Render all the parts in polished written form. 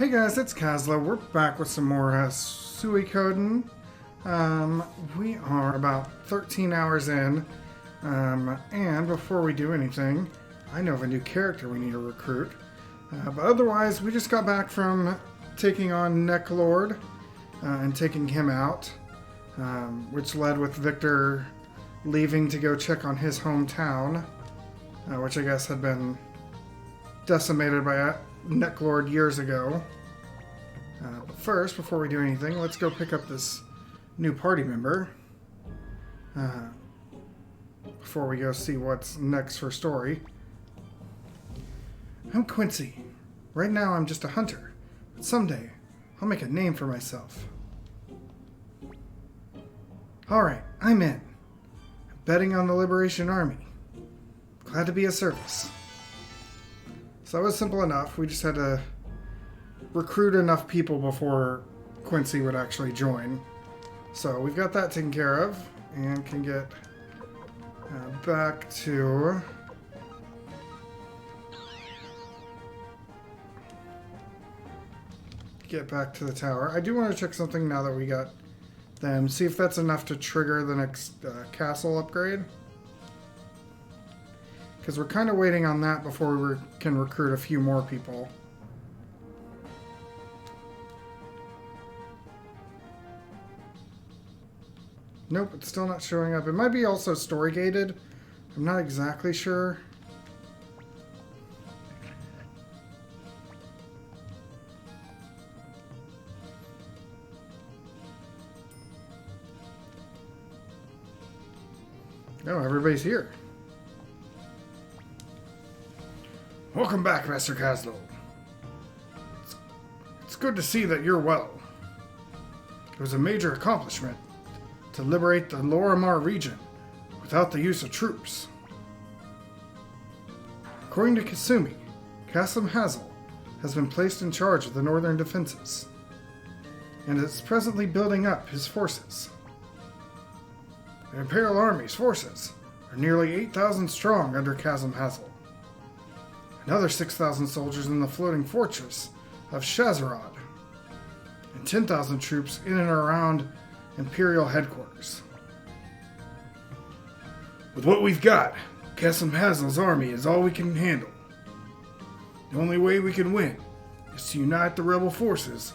Hey guys, it's Kazla. We're back with some more Suikoden. We are about 13 hours in, and before we do anything, I know of a new character we need to recruit. But otherwise, we just got back from taking on Necklord and taking him out, which led with Victor leaving to go check on his hometown, which I guess had been decimated by Necklord years ago. But first, before we do anything, let's go pick up this new party member. Before we go see what's next for story. I'm Quincy. Right now I'm just a hunter, but someday I'll make a name for myself. Alright, I'm in. I'm betting on the Liberation Army. Glad to be of service. So that was simple enough. We just had to recruit enough people before Quincy would actually join. So we've got that taken care of and can get back to the tower. I do want to check something now that we got them. See if that's enough to trigger the next castle upgrade. Because we're kind of waiting on that before we can recruit a few more people. Nope, it's still not showing up. It might be also story gated. I'm not exactly sure. Oh, everybody's here. Welcome back, Master Caslo. It's good to see that you're well. It was a major accomplishment to liberate the Lorimar region without the use of troops. According to Kasumi, Kasim Hazel has been placed in charge of the northern defenses and is presently building up his forces. The Imperial Army's forces are nearly 8,000 strong under Kasim Hazel. Another 6,000 soldiers in the floating fortress of Shazarad, and 10,000 troops in and around Imperial headquarters. With what we've got, Kasim Hazel's army is all we can handle. The only way we can win is to unite the rebel forces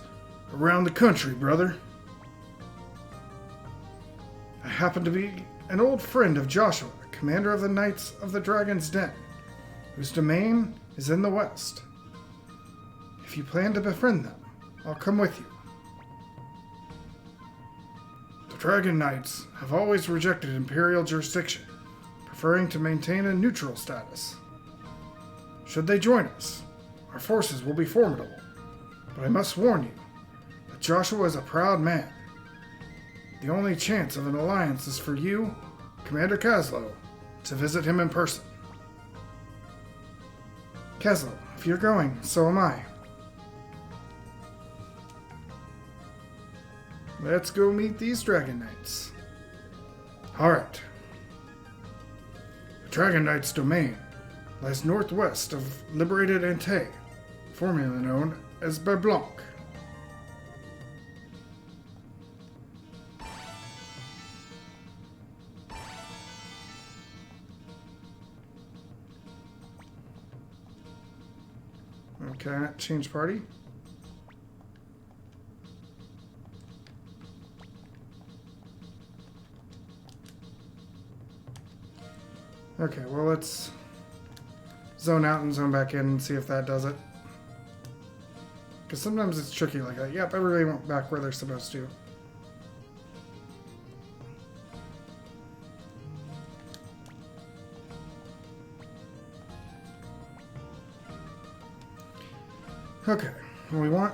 around the country, brother. I happen to be an old friend of Joshua, commander of the Knights of the Dragon's Den, whose domain is in the west. If you plan to befriend them, I'll come with you. The Dragon Knights have always rejected Imperial jurisdiction, preferring to maintain a neutral status. Should they join us, our forces will be formidable, but I must warn you that Joshua is a proud man. The only chance of an alliance is for you, Commander Kaslo, to visit him in person. Kaslo, if you're going, so am I. Let's go meet these Dragon Knights. Alright. The Dragon Knight's domain lies northwest of liberated Ante, formerly known as Berblanc. Okay, change party. Okay, well let's zone out and zone back in and see if that does it. Because sometimes it's tricky like that. Yep, everybody went back where they're supposed to. Okay, well, we want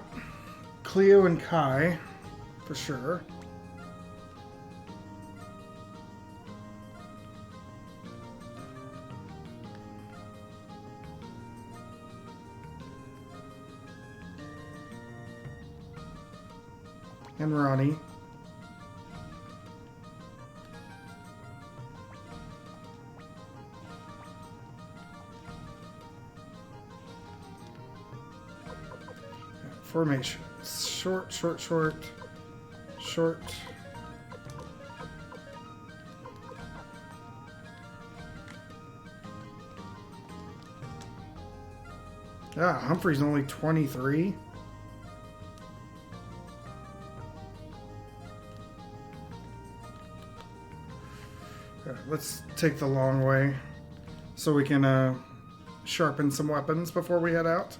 Cleo and Kai, for sure. And Ronnie. Formation. Short, short, short, short. Yeah, Humphrey's only 23. Okay, let's take the long way so we can sharpen some weapons before we head out.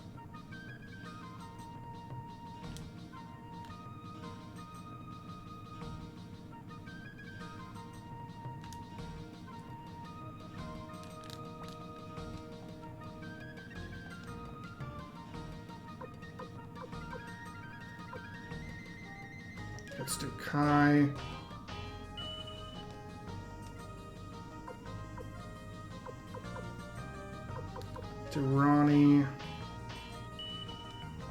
Let's do Kai. Do Ronnie.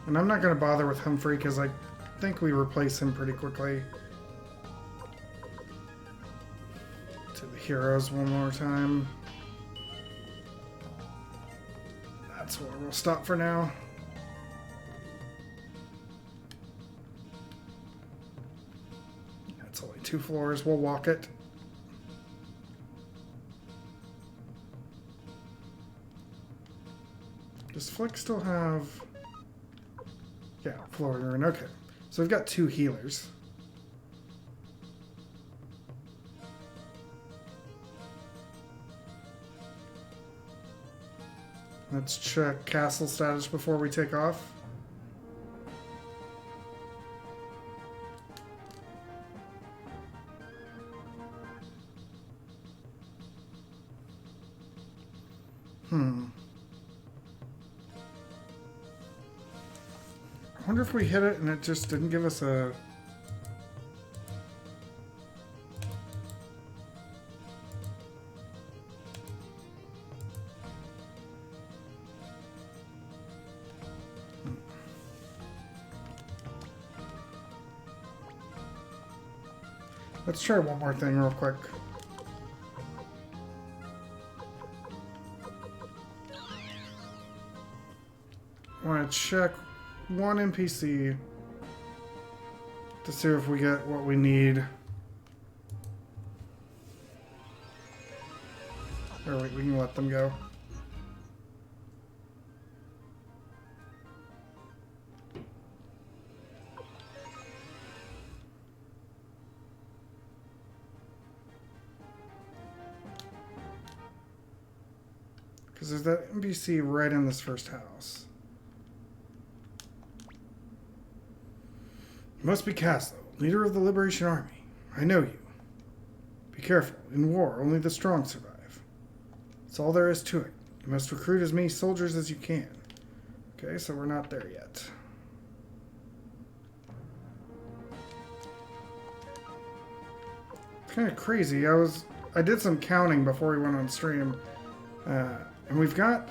And I'm not going to bother with Humphrey because I think we replace him pretty quickly. To the heroes one more time. That's where we'll stop for now. That's only 2 floors. We'll walk it. Does Flick still have... Yeah, flooring rune. Okay. So we've got 2 healers. Let's check castle status before we take off. I wonder if we hit it and it just didn't give us a... Let's try one more thing real quick. I want to check one NPC to see if we get what we need. Or we can let them go. Because there's that NPC right in this first house. You must be Caslo, leader of the Liberation Army. I know you. Be careful. In war, only the strong survive. That's all there is to it. You must recruit as many soldiers as you can. Okay, so we're not there yet. It's kind of crazy. I did some counting before we went on stream. And we've got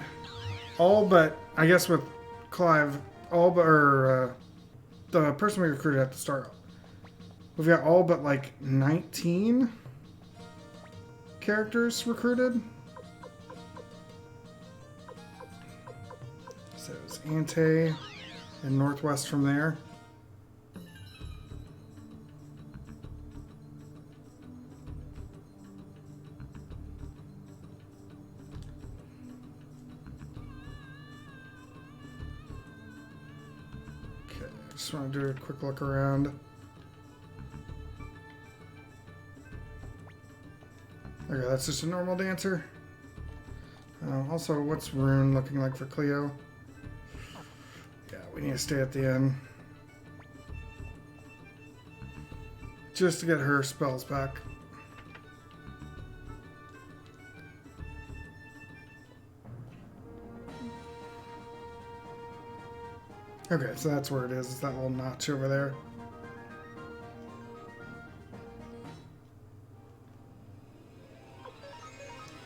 all but, I guess with Clive, all but, the person we recruited at the start. We've got all but like 19 characters recruited. So it's Ante and northwest from there. Just want to do a quick look around. Okay, that's just a normal dancer. Also, what's Rune looking like for Cleo? Yeah, we need to stay at the end. Just to get her spells back. Okay, so that's where it is. It's that little notch over there.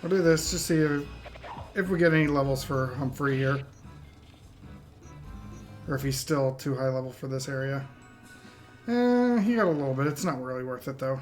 I'll do this to see if we get any levels for Humphrey here. Or if he's still too high level for this area. He got a little bit. It's not really worth it, though.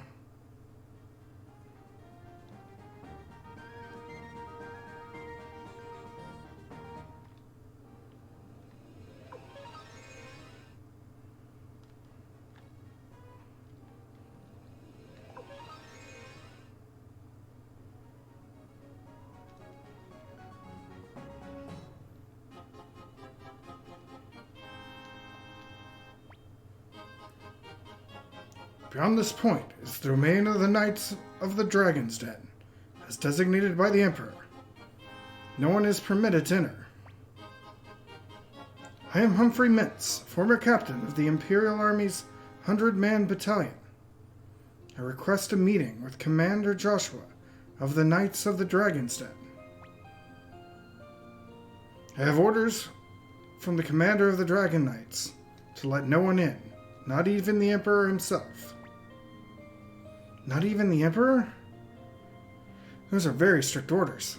Beyond this point is the domain of the Knights of the Dragon's Den, as designated by the Emperor. No one is permitted to enter. I am Humphrey Mintz, former captain of the Imperial Army's 100-man battalion. I request a meeting with Commander Joshua of the Knights of the Dragon's Den. I have orders from the commander of the Dragon Knights to let no one in, not even the Emperor himself. Not even the Emperor? Those are very strict orders.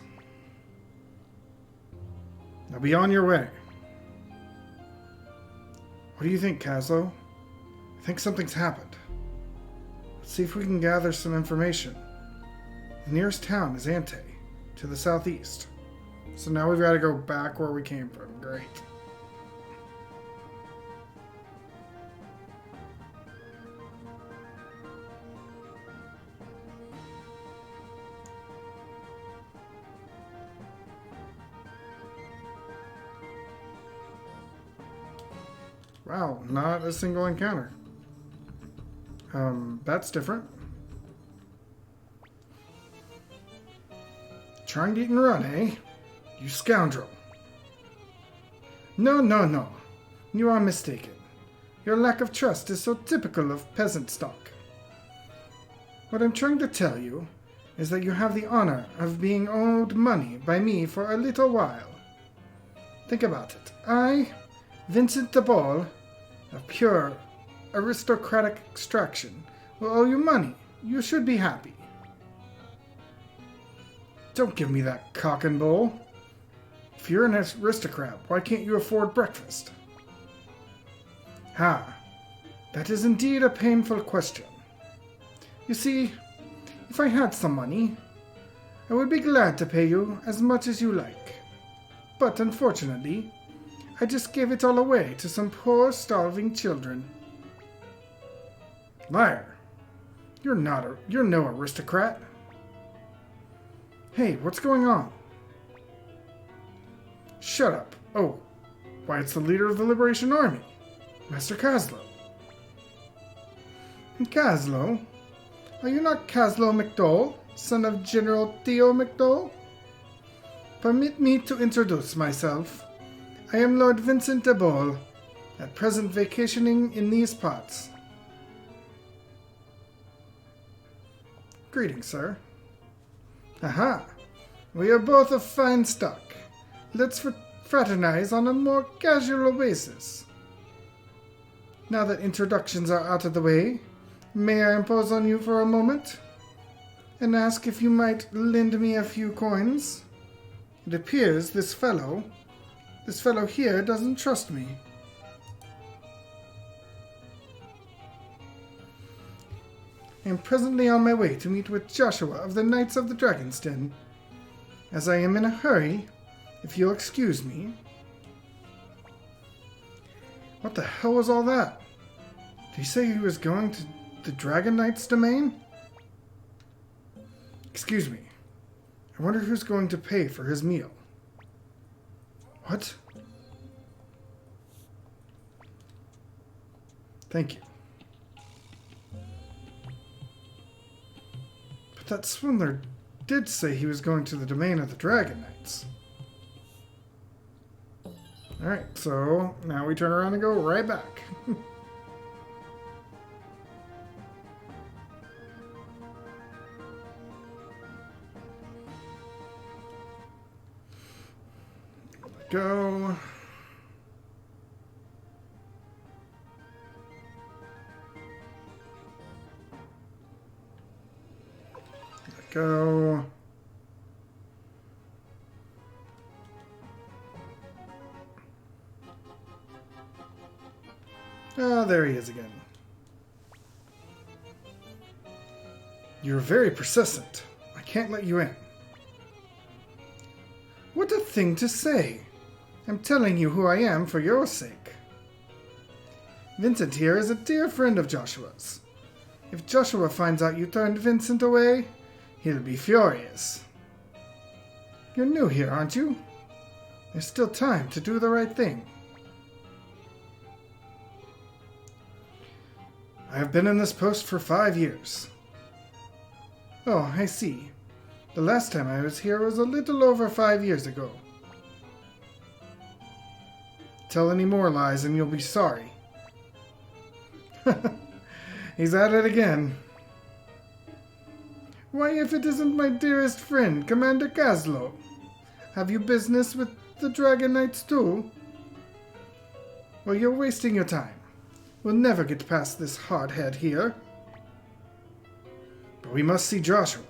Now be on your way. What do you think, Kaslo? I think something's happened. Let's see if we can gather some information. The nearest town is Ante, to the southeast. So now we've got to go back where we came from. Great. Wow, not a single encounter. That's different. Trying to eat and run, eh? You scoundrel. No, no, no. You are mistaken. Your lack of trust is so typical of peasant stock. What I'm trying to tell you is that you have the honor of being owed money by me for a little while. Think about it. I, Vincent de Ball, of pure aristocratic extraction, will owe you money. You should be happy. Don't give me that cock and bull. If you're an aristocrat, why can't you afford breakfast? Ha! That is indeed a painful question. You see, if I had some money, I would be glad to pay you as much as you like. But unfortunately, I just gave it all away to some poor, starving children. Liar! You're no aristocrat. Hey, what's going on? Shut up. Oh, why, it's the leader of the Liberation Army, Master Kaslo. Kaslo? Are you not Kaslo McDowell, son of General Theo McDowell? Permit me to introduce myself. I am Lord Vincent de Ball, at present vacationing in these parts. Greetings, sir. Aha! We are both of fine stock. Let's fraternize on a more casual basis. Now that introductions are out of the way, may I impose on you for a moment and ask if you might lend me a few coins? It appears this fellow here doesn't trust me. I am presently on my way to meet with Joshua of the Knights of the Dragon's Den. As I am in a hurry, if you'll excuse me. What the hell was all that? Did he say he was going to the Dragon Knight's domain? Excuse me. I wonder who's going to pay for his meal. What? Thank you. But that swindler did say he was going to the domain of the Dragon Knights. Alright, so now we turn around and go right back. Go. Go. Oh, there he is again. You're very persistent. I can't let you in. What a thing to say. I'm telling you who I am for your sake. Vincent here is a dear friend of Joshua's. If Joshua finds out you turned Vincent away, he'll be furious. You're new here, aren't you? There's still time to do the right thing. I have been in this post for 5 years. Oh, I see. The last time I was here was a little over 5 years ago. Tell any more lies and you'll be sorry. He's at it again. Why, if it isn't my dearest friend, Commander Caslo? Have you business with the Dragon Knights too? Well, you're wasting your time. We'll never get past this hardhead here. But we must see Joshua.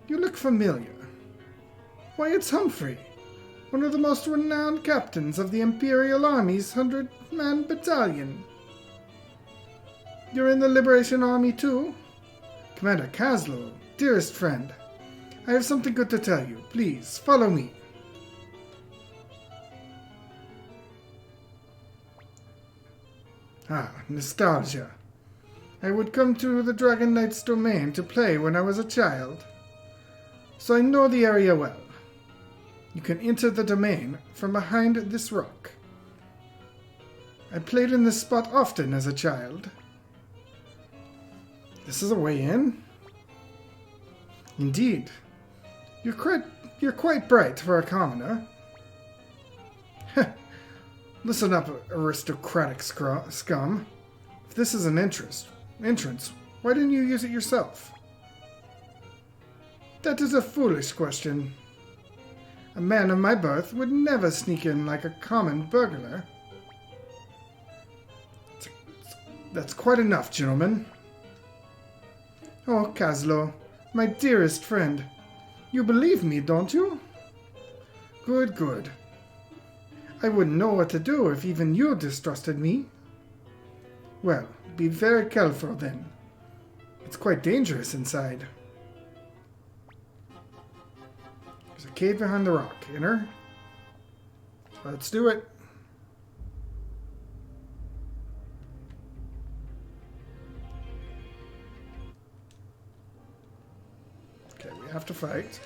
You look familiar. Why, it's Humphrey, one of the most renowned captains of the Imperial Army's 100-man battalion. You're in the Liberation Army too? Commander Caslo, dearest friend, I have something good to tell you. Please, follow me. Ah, nostalgia. I would come to the Dragon Knight's domain to play when I was a child, so I know the area well. You can enter the domain from behind this rock. I played in this spot often as a child. This is a way in? Indeed. You're quite bright for a commoner. Listen up, aristocratic scum. If this is an entrance, why didn't you use it yourself? That is a foolish question. A man of my birth would never sneak in like a common burglar. That's quite enough, gentlemen. Oh, Caslo, my dearest friend. You believe me, don't you? Good, good. I wouldn't know what to do if even you distrusted me. Well, be very careful then. It's quite dangerous inside. There's a cave behind the rock. Enter. Let's do it. Okay, we have to fight.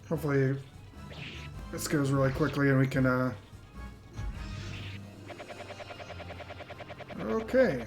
Hopefully this goes really quickly and we can, Okay.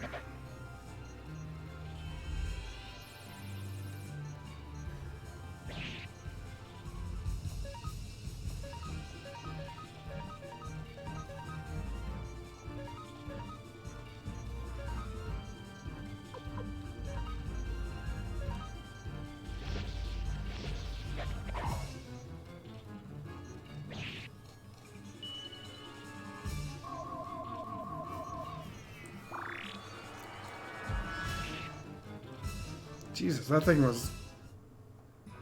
Jesus,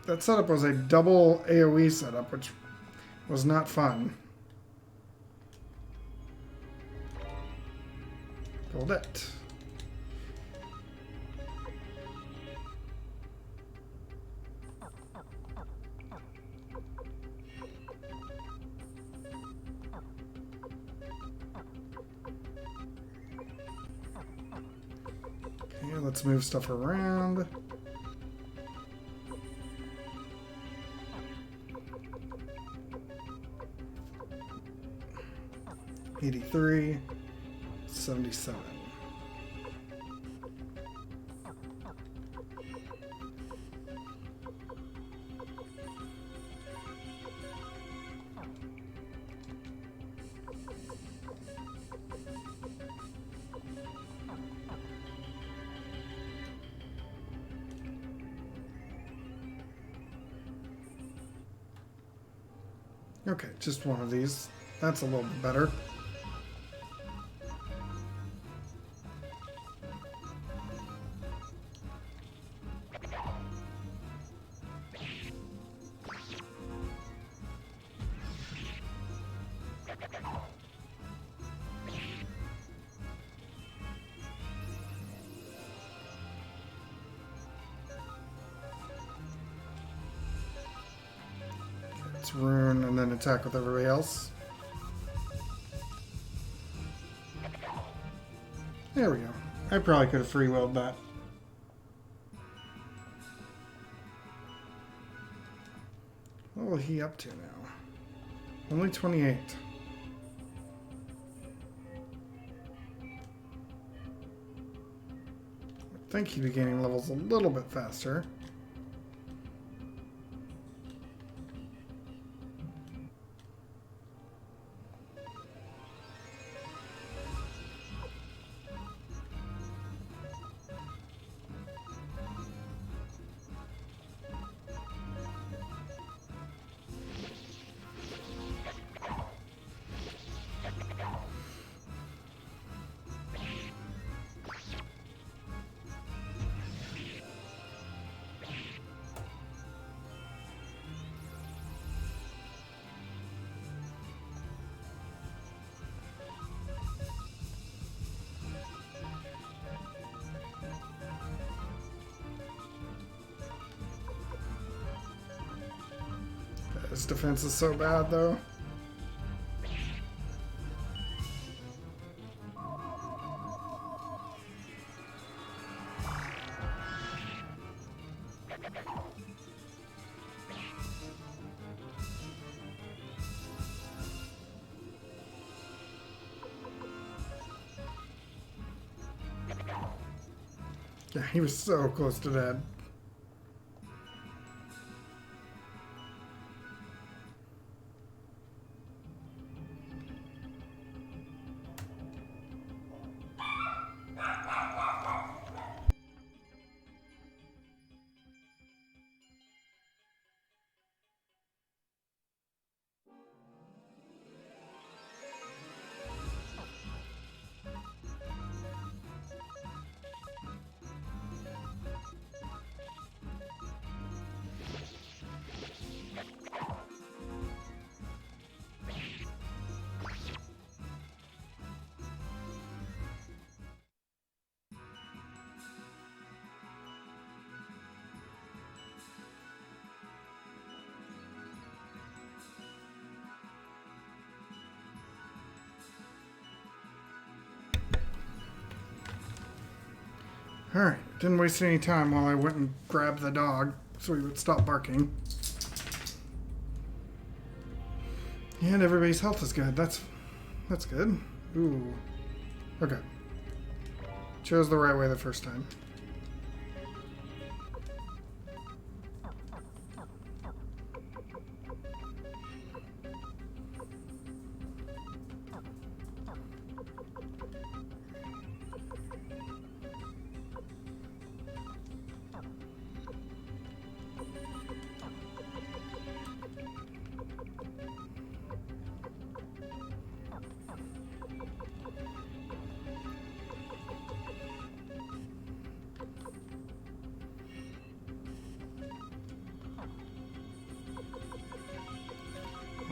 that setup was a double AoE setup, which was not fun. Goldette. Okay, let's move stuff around. $83, $77. Okay, just one of these. That's a little bit better. It's Rune and then attack with everybody else. There we go. I probably could have free-willed that. What will he up to now? Only 28. I think he'd be gaining levels a little bit faster. His defense is so bad, though. Yeah, he was so close to dead. Alright, didn't waste any time while I went and grabbed the dog so he would stop barking. And everybody's health is good. That's good. Ooh. Okay. Chose the right way the first time.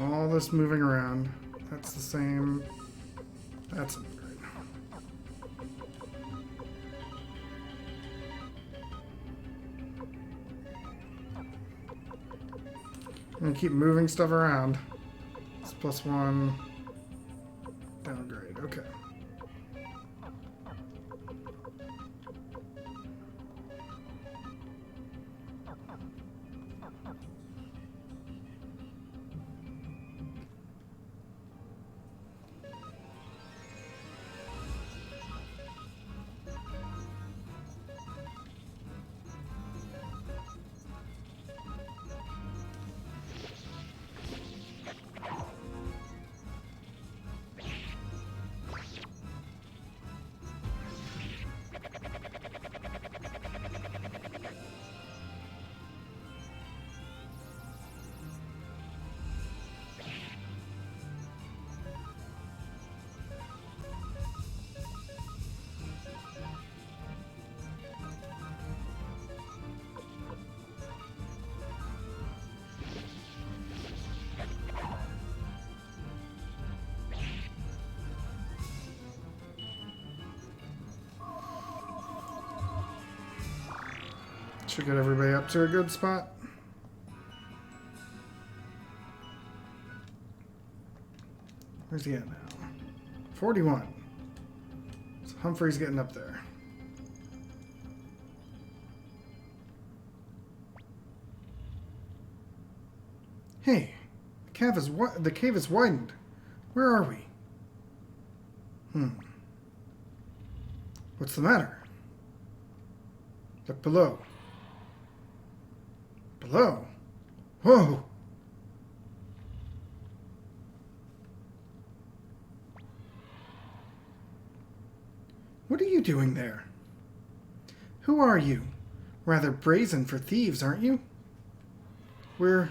All this moving around. That's the same. That's great. I'm gonna keep moving stuff around. It's +1. Downgrade. Okay. Should get everybody up to a good spot. Where's he at now? 41. So Humphrey's getting up there. Hey, the cave is widened. Where are we? What's the matter? Look below. Below? Whoa! What are you doing there? Who are you? Rather brazen for thieves, aren't you? We're...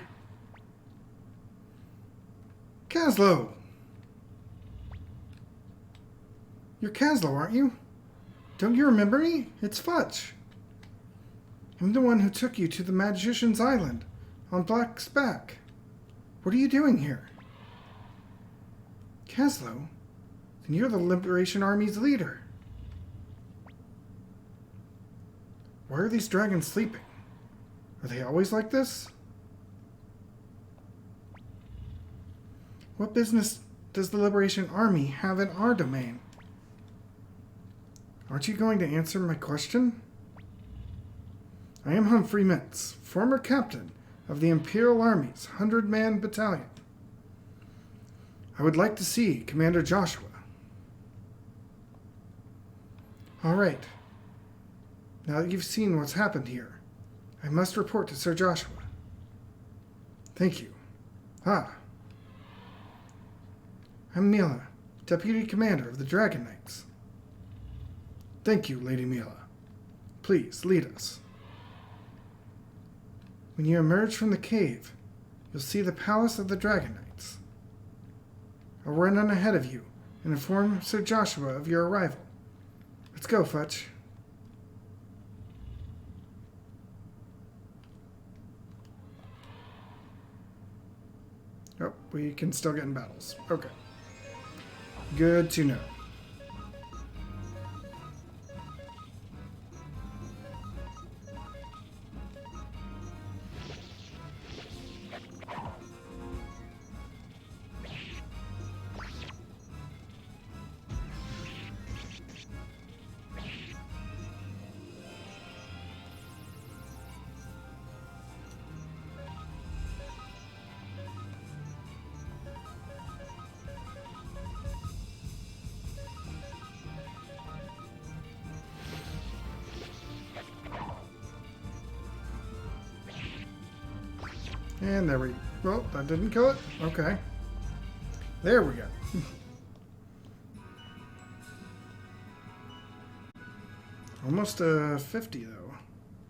Kaslo! You're Kaslo, aren't you? Don't you remember me? It's Futch. I'm the one who took you to the Magician's Island on Black's back. What are you doing here? Kaslo? Then you're the Liberation Army's leader. Why are these dragons sleeping? Are they always like this? What business does the Liberation Army have in our domain? Aren't you going to answer my question? I am Humphrey Mintz, former captain of the Imperial Army's 100-man battalion. I would like to see Commander Joshua. All right. Now that you've seen what's happened here, I must report to Sir Joshua. Thank you. I'm Mila, Deputy Commander of the Dragon Knights. Thank you, Lady Mila. Please, lead us. When you emerge from the cave, you'll see the Palace of the Dragon Knights. I'll run on ahead of you and inform Sir Joshua of your arrival. Let's go, Futch. Oh, we can still get in battles. Okay. Good to know. And there we... Well, that didn't kill it? Okay. There we go. Almost 50, though.